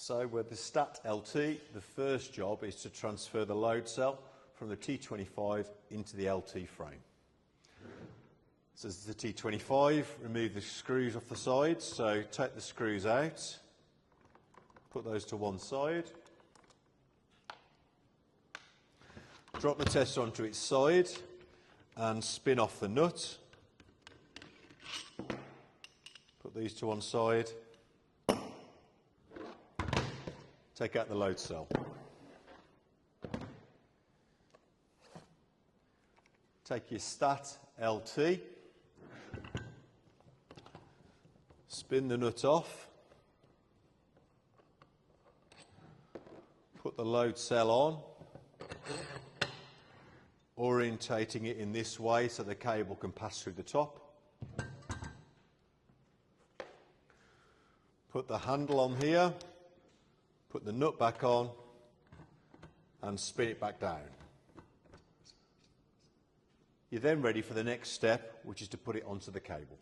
So with the Staht LT, the first job is to transfer the load cell from the T25 into the LT frame. So this is the T25, remove the screws off the sides, so take the screws out, put those to one side, drop the tester onto its side and spin off the nut, put these to one side, take out the load cell. Take your Staht LT, spin the nut off, put the load cell on, orientating it in this way so the cable can pass through the top. Put the handle on here, put the nut back on and spin it back down. You're then ready for the next step, which is to put it onto the cable.